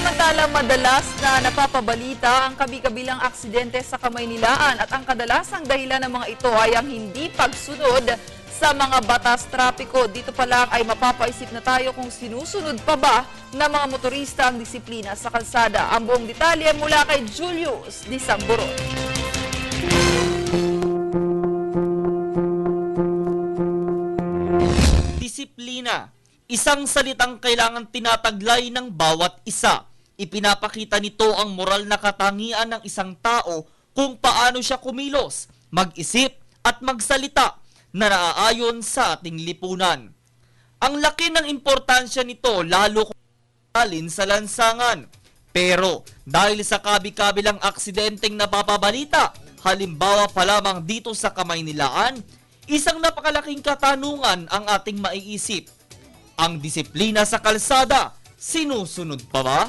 Samantala, madalas na napapabalita ang kabi-kabilang aksidente sa Kamaynilaan at ang kadalasang dahilan ng mga ito ay ang hindi pagsunod sa mga batas trapiko. Dito pa lang ay mapapaisip na tayo kung sinusunod pa ba ng mga motorista ang disiplina sa kalsada. Ang buong detalye mula kay Julius Di Samburon. Disiplina. Isang salitang kailangan tinataglay ng bawat isa. Ipinapakita nito ang moral na katangian ng isang tao kung paano siya kumilos, mag-isip at magsalita na naaayon sa ating lipunan. Ang laki ng importansya nito lalo kung alin sa lansangan. Pero dahil sa kabi-kabilang aksidenteng napapabalita, halimbawa pa lamang dito sa Kamaynilaan, isang napakalaking katanungan ang ating maiisip. Ang disiplina sa kalsada, sinusunod pa ba?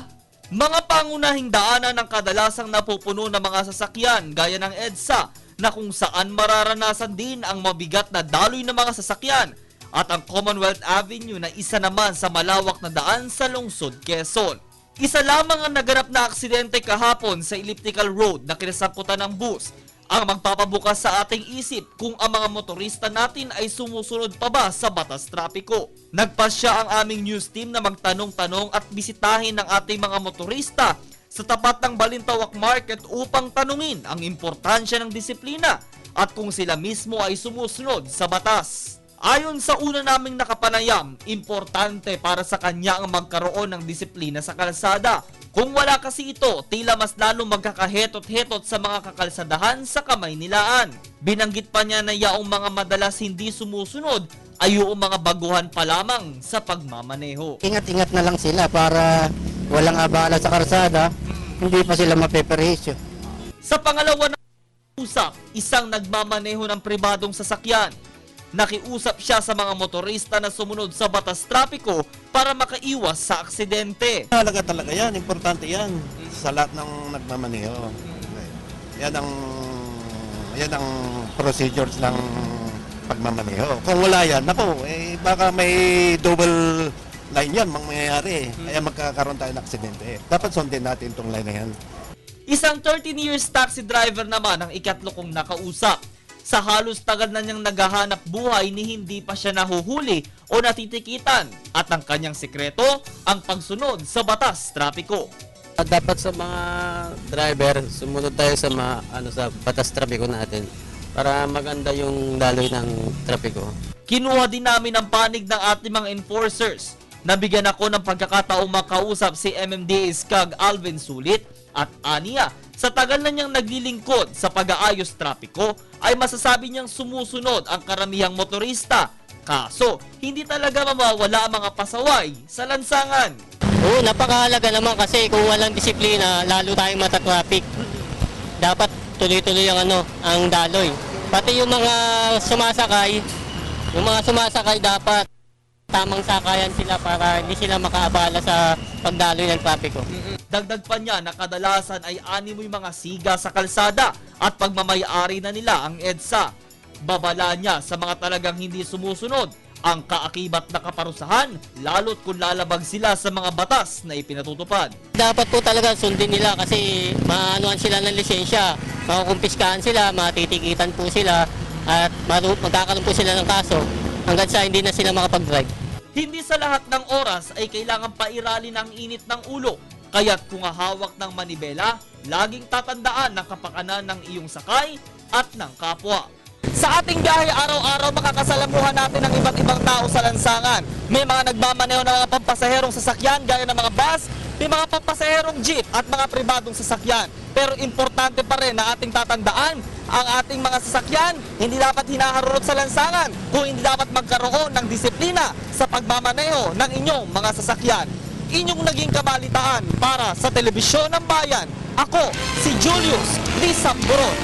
Mga pangunahing daanan ng kadalasang napupuno ng mga sasakyan gaya ng EDSA na kung saan mararanasan din ang mabigat na daloy ng mga sasakyan at ang Commonwealth Avenue na isa naman sa malawak na daan sa lungsod Quezon. Isa lamang ang naganap na aksidente kahapon sa elliptical road na kinasangkutan ng bus ang magpapabukas sa ating isip kung ang mga motorista natin ay sumusunod pa ba sa batas trapiko. Nagpasya ang aming news team na magtanong-tanong at bisitahin ng ating mga motorista sa tapat ng Balintawak Market upang tanungin ang importansya ng disiplina at kung sila mismo ay sumusunod sa batas. Ayon sa una naming nakapanayam, importante para sa kanya ang magkaroon ng disiplina sa kalsada. Kung wala kasi ito, tila mas lalo magkakahetot-hetot sa mga kakalsadahan sa Kamaynilaan. Binanggit pa niya na yaong mga madalas hindi sumusunod ay yung mga baguhan pa lamang sa pagmamaneho. Ingat-ingat na lang sila para walang abala sa kalsada, hindi pa sila mapeperhisyo. Sa pangalawa na usap, isang nagmamaneho ng pribadong sasakyan. Nakiusap siya sa mga motorista na sumunod sa batas trapiko para makaiwas sa aksidente. Halaga talaga yan, importante yan sa lahat ng nagmamaneho. Yan ang procedures ng pagmamaneho. Kung wala yan, naku, baka may double line yan mangyayari. Kaya magkakaroon tayo ng aksidente. Dapat sundin natin itong line na yan. Isang 13 years taxi driver naman ang ikatlo kong nakausap. Sa halos tagal na niyang naghahanap buhay ni hindi pa siya nahuhuli o natitikitan at ang kanyang sekreto ang pagsunod sa batas trapiko. Dapat sa mga driver, sumunod tayo sa sa batas trapiko natin para maganda yung daloy ng trapiko. Kinuha din namin ang panig ng ating mga enforcers. Nabigyan ako ng pagkakataong makausap si MMDA Skag Alvin Sulit at aniya, sa tagal na niyang naglilingkod sa pag-aayos trapiko ay masasabi niyang sumusunod ang karamihang motorista. Kaso, hindi talaga mawawala ang mga pasaway sa lansangan. Oo, napakahalaga naman kasi kung walang disiplina, lalo tayong matatraffic. Dapat tuloy-tuloy ang daloy. Pati yung mga sumasakay dapat tamang sakayan sila para hindi sila makaabala sa pagdaloy ng trapiko. Dagdag pa niya na kadalasan ay animoy mga siga sa kalsada at pagmamayari na nila ang EDSA. Babala niya sa mga talagang hindi sumusunod ang kaakibat na kaparusahan lalo't kung lalabag sila sa mga batas na ipinatutupad. Dapat po talaga sundin nila kasi maanuan sila ng lisensya, makukumpiskahan sila, matitikitan po sila at magkakaroon po sila ng kaso hanggang sa hindi na sila makapag-drive. Hindi sa lahat ng oras ay kailangan pairalin ang init ng ulo. Kaya't kung hahawak ng manibela, laging tatandaan ng kapakanan ng iyong sakay at ng kapwa. Sa ating biyahe araw-araw makakasalamuhan natin ang iba't ibang tao sa lansangan. May mga nagmamaneho ng mga pampasaherong sasakyan gaya ng mga bus, may mga pampasaherong jeep at mga pribadong sasakyan. Pero importante pa rin na ating tatandaan ang ating mga sasakyan hindi dapat hinaharurot sa lansangan kung hindi dapat magkaroon ng disiplina sa pagmamaneho ng inyong mga sasakyan. Inyong naging kabalitaan para sa Telebisyon ng Bayan. Ako, si Julius Di Samburon.